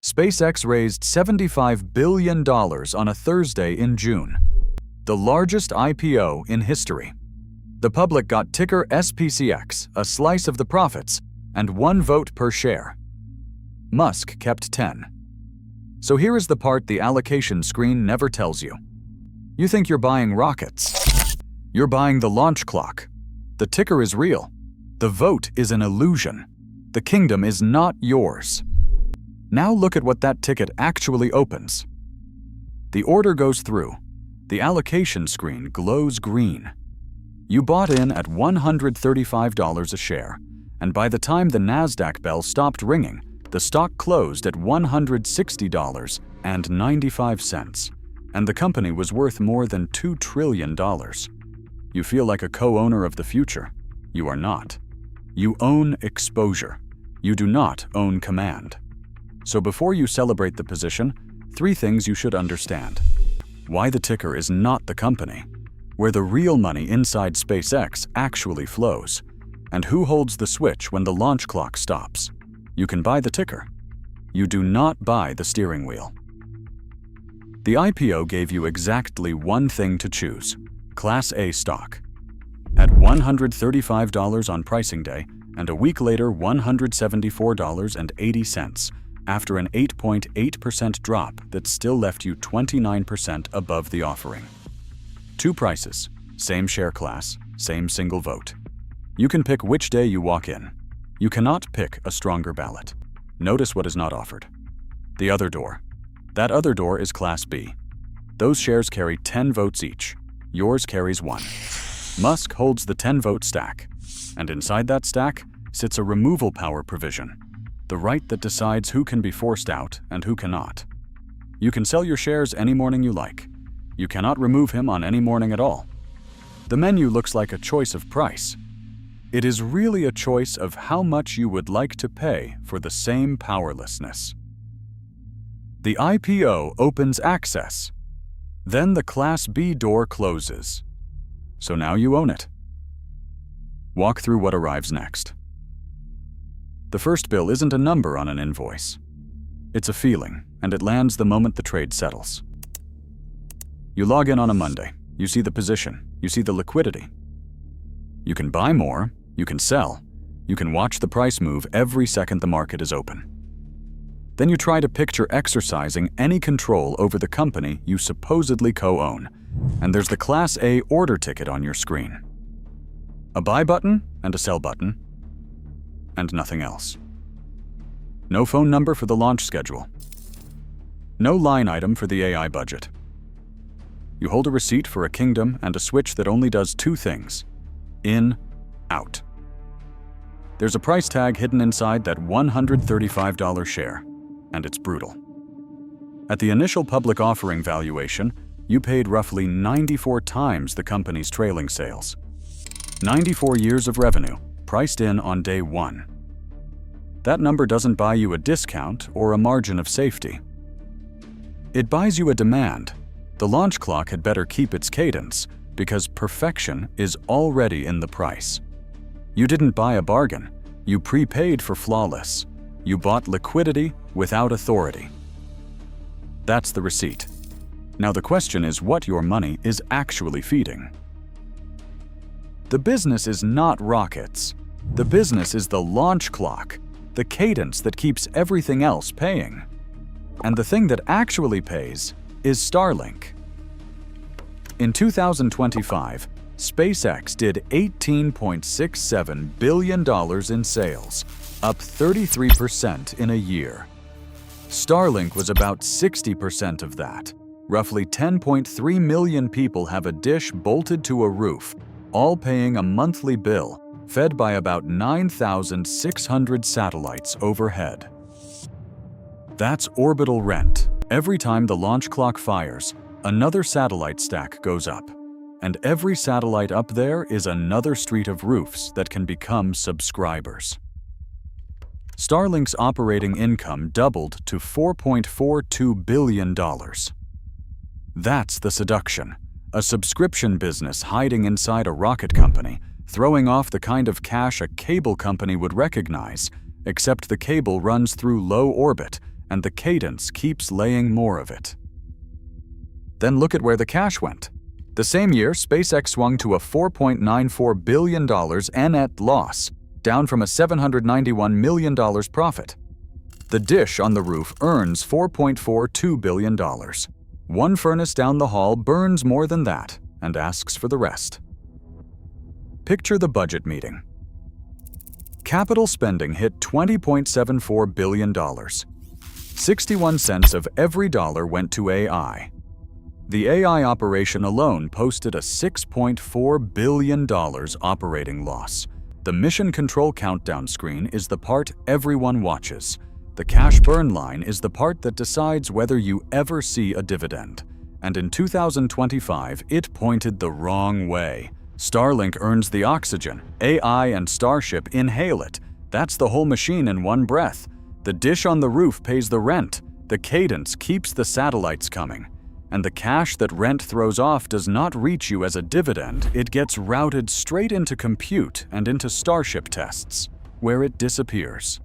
SpaceX raised $75 billion on a Thursday in June, the largest IPO in history. The public got ticker SPCX, a slice of the profits, and 1 vote per share. Musk kept 10. So here is the part the allocation screen never tells you. You think you're buying rockets. You're buying the launch clock. The ticker is real. The vote is an illusion. The kingdom is not yours. Now look at what that ticket actually opens. The order goes through. The allocation screen glows green. You bought in at $135 a share, and by the time the NASDAQ bell stopped ringing, the stock closed at $160.95, and the company was worth more than $2 trillion. You feel like a co-owner of the future. You are not. You own exposure. You do not own command. So before you celebrate the position, 3 things you should understand. Why the ticker is not the company, where the real money inside SpaceX actually flows, and who holds the switch when the launch clock stops. You can buy the ticker. You do not buy the steering wheel. The IPO gave you exactly one thing to choose: Class A stock. At $135 on pricing day, and a week later $174.80, after an 8.8% drop that still left you 29% above the offering. 2 prices, same share class, same single vote. You can pick which day you walk in. You cannot pick a stronger ballot. Notice what is not offered. The other door. That other door is Class B. Those shares carry 10 votes each. Yours carries 1. Musk holds the 10-vote stack, and inside that stack sits a removal power provision, the right that decides who can be forced out and who cannot. You can sell your shares any morning you like. You cannot remove him on any morning at all. The menu looks like a choice of price. It is really a choice of how much you would like to pay for the same powerlessness. The IPO opens access. Then the Class B door closes. So now you own it. Walk through what arrives next. The first bill isn't a number on an invoice. It's a feeling, and it lands the moment the trade settles. You log in on a Monday. You see the position. You see the liquidity. You can buy more. You can sell. You can watch the price move every second the market is open. Then you try to picture exercising any control over the company you supposedly co-own, and there's the Class A order ticket on your screen. A buy button and a sell button, and nothing else. No phone number for the launch schedule. No line item for the AI budget. You hold a receipt for a kingdom and a switch that only does 2 things: in, out. There's a price tag hidden inside that $135 share, and it's brutal. At the initial public offering valuation, you paid roughly 94 times the company's trailing sales. 94 years of revenue, priced in on day 1. That number doesn't buy you a discount or a margin of safety. It buys you a demand. The launch clock had better keep its cadence, because perfection is already in the price. You didn't buy a bargain. You prepaid for flawless. You bought liquidity without authority. That's the receipt. Now the question is what your money is actually feeding. The business is not rockets. The business is the launch clock, the cadence that keeps everything else paying. And the thing that actually pays is Starlink. In 2025, SpaceX did $18.67 billion in sales, up 33% in a year. Starlink was about 60% of that. Roughly 10.3 million people have a dish bolted to a roof, all paying a monthly bill, fed by about 9,600 satellites overhead. That's orbital rent. Every time the launch clock fires, another satellite stack goes up. And every satellite up there is another street of roofs that can become subscribers. Starlink's operating income doubled to $4.42 billion. That's the seduction. A subscription business hiding inside a rocket company, throwing off the kind of cash a cable company would recognize, except the cable runs through low orbit and the cadence keeps laying more of it. Then look at where the cash went. The same year, SpaceX swung to a $4.94 billion net loss, down from a $791 million profit. The dish on the roof earns $4.42 billion. One furnace down the hall burns more than that and asks for the rest. Picture the budget meeting. Capital spending hit $20.74 billion. 61 cents of every dollar went to AI. The AI operation alone posted a $6.4 billion operating loss. The mission control countdown screen is the part everyone watches. The cash burn line is the part that decides whether you ever see a dividend. And in 2025, it pointed the wrong way. Starlink earns the oxygen, AI and Starship inhale it. That's the whole machine in one breath. The dish on the roof pays the rent. The cadence keeps the satellites coming. And the cash that rent throws off does not reach you as a dividend. It gets routed straight into compute and into Starship tests, where it disappears.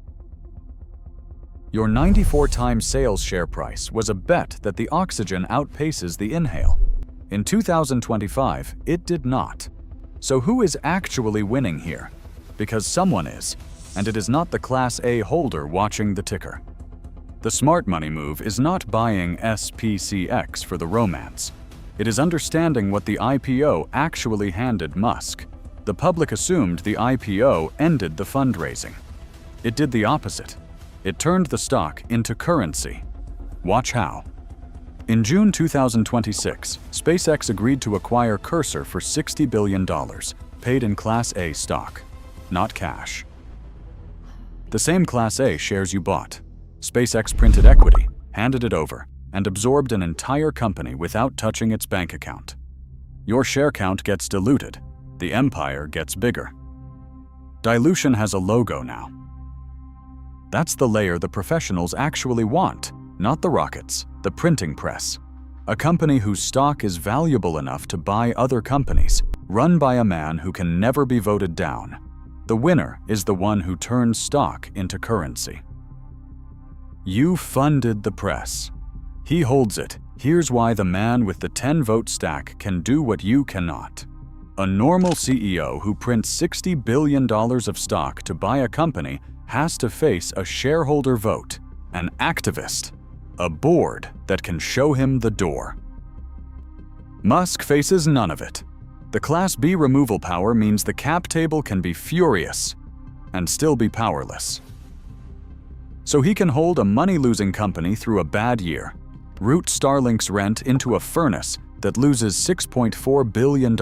Your 94-time sales share price was a bet that the oxygen outpaces the inhale. In 2025, it did not. So who is actually winning here? Because someone is, and it is not the Class A holder watching the ticker. The smart money move is not buying SpaceX for the romance. It is understanding what the IPO actually handed Musk. The public assumed the IPO ended the fundraising. It did the opposite. It turned the stock into currency. Watch how. In June 2026, SpaceX agreed to acquire Cursor for $60 billion, paid in Class A stock, not cash. The same Class A shares you bought. SpaceX printed equity, handed it over, and absorbed an entire company without touching its bank account. Your share count gets diluted. The empire gets bigger. Dilution has a logo now. That's the layer the professionals actually want, not the rockets, the printing press. A company whose stock is valuable enough to buy other companies, run by a man who can never be voted down. The winner is the one who turns stock into currency. You funded the press. He holds it. Here's why the man with the 10-vote stack can do what you cannot. A normal CEO who prints $60 billion of stock to buy a company has to face a shareholder vote, an activist, a board that can show him the door. Musk faces none of it. The Class B removal power means the cap table can be furious and still be powerless. So he can hold a money-losing company through a bad year, root Starlink's rent into a furnace that loses $6.4 billion,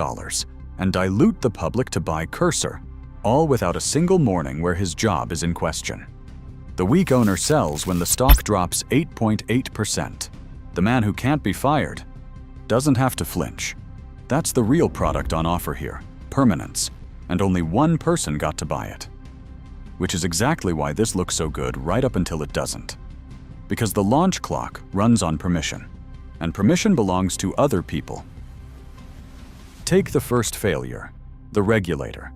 and dilute the public to buy Cursor, all without a single morning where his job is in question. The weak owner sells when the stock drops 8.8%. The man who can't be fired doesn't have to flinch. That's the real product on offer here, permanence, and only one person got to buy it. Which is exactly why this looks so good right up until it doesn't. Because the launch clock runs on permission, and permission belongs to other people. Take the first failure, the regulator.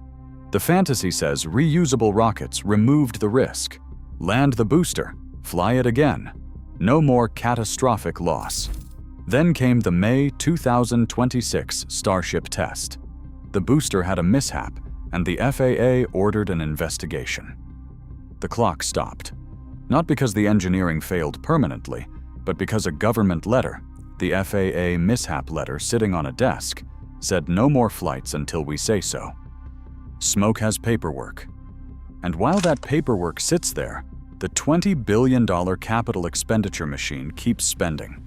The fantasy says reusable rockets removed the risk. Land the booster, fly it again. No more catastrophic loss. Then came the May 2026 Starship test. The booster had a mishap, and the FAA ordered an investigation. The clock stopped, not because the engineering failed permanently, but because a government letter, the FAA mishap letter sitting on a desk, said no more flights until we say so. Smoke has paperwork. And while that paperwork sits there, the $20 billion capital expenditure machine keeps spending.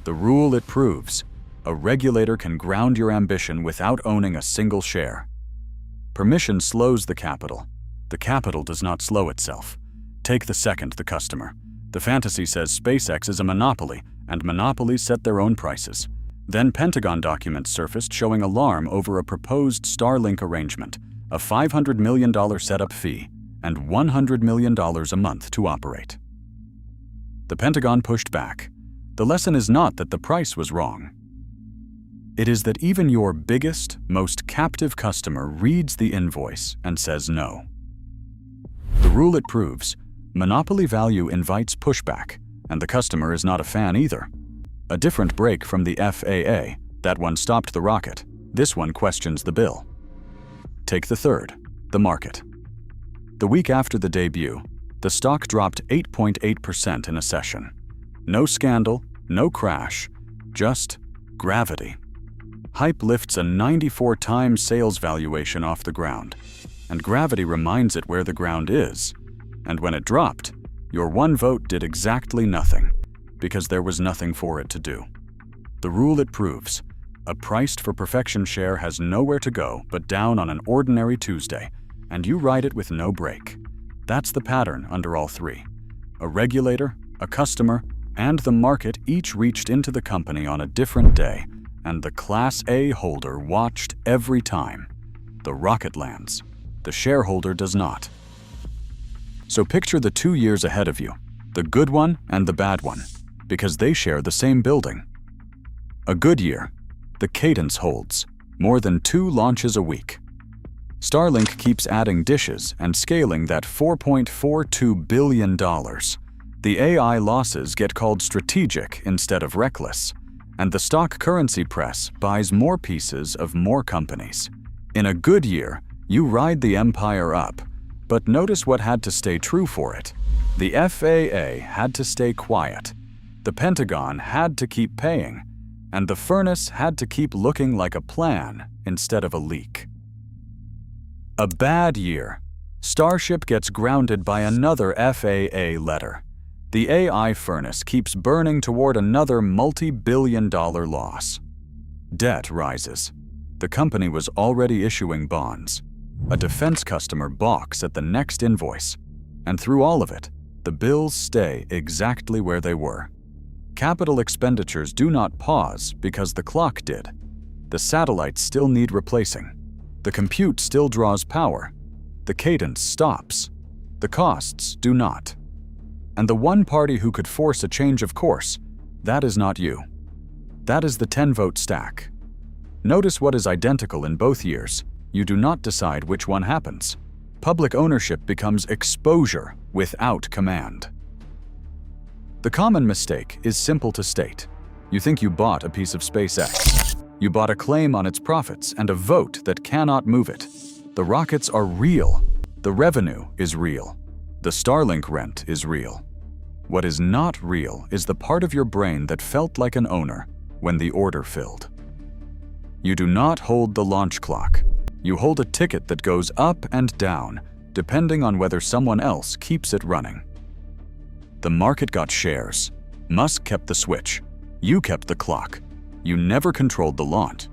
The rule it proves: a regulator can ground your ambition without owning a single share. Permission slows the capital. The capital does not slow itself. Take the second, the customer. The fantasy says SpaceX is a monopoly, and monopolies set their own prices. Then Pentagon documents surfaced showing alarm over a proposed Starlink arrangement, a $500 million setup fee, and $100 million a month to operate. The Pentagon pushed back. The lesson is not that the price was wrong. It is that even your biggest, most captive customer reads the invoice and says no. The rule it proves: monopoly value invites pushback, and the customer is not a fan either. A different break from the FAA. That one stopped the rocket. This one questions the bill. Take the third, the market. The week after the debut, the stock dropped 8.8% in a session. No scandal, no crash, just gravity. Hype lifts a 94 times sales valuation off the ground, and gravity reminds it where the ground is. And when it dropped, your one vote did exactly nothing, because there was nothing for it to do. The rule it proves: a priced for perfection share has nowhere to go but down on an ordinary Tuesday, and you ride it with no break. That's the pattern under all three. A regulator, a customer, and the market each reached into the company on a different day, and the Class A holder watched every time. The rocket lands. The shareholder does not. So picture the 2 years ahead of you, the good one and the bad one, because they share the same building. A good year. The cadence holds, more than 2 launches a week. Starlink keeps adding dishes and scaling that $4.42 billion. The AI losses get called strategic instead of reckless, and the stock currency press buys more pieces of more companies. In a good year, you ride the empire up, but notice what had to stay true for it. The FAA had to stay quiet, the Pentagon had to keep paying, and the furnace had to keep looking like a plan instead of a leak. A bad year. Starship gets grounded by another FAA letter. The AI furnace keeps burning toward another multi-billion-dollar loss. Debt rises. The company was already issuing bonds. A defense customer balks at the next invoice. And through all of it, the bills stay exactly where they were. Capital expenditures do not pause because the clock did. The satellites still need replacing. The compute still draws power. The cadence stops. The costs do not. And the one party who could force a change of course, that is not you. That is the 10-vote stack. Notice what is identical in both years. You do not decide which one happens. Public ownership becomes exposure without command. The common mistake is simple to state. You think you bought a piece of SpaceX. You bought a claim on its profits and a vote that cannot move it. The rockets are real. The revenue is real. The Starlink rent is real. What is not real is the part of your brain that felt like an owner when the order filled. You do not hold the launch clock. You hold a ticket that goes up and down, depending on whether someone else keeps it running. The market got shares. Musk kept the switch. You kept the clock. You never controlled the launch.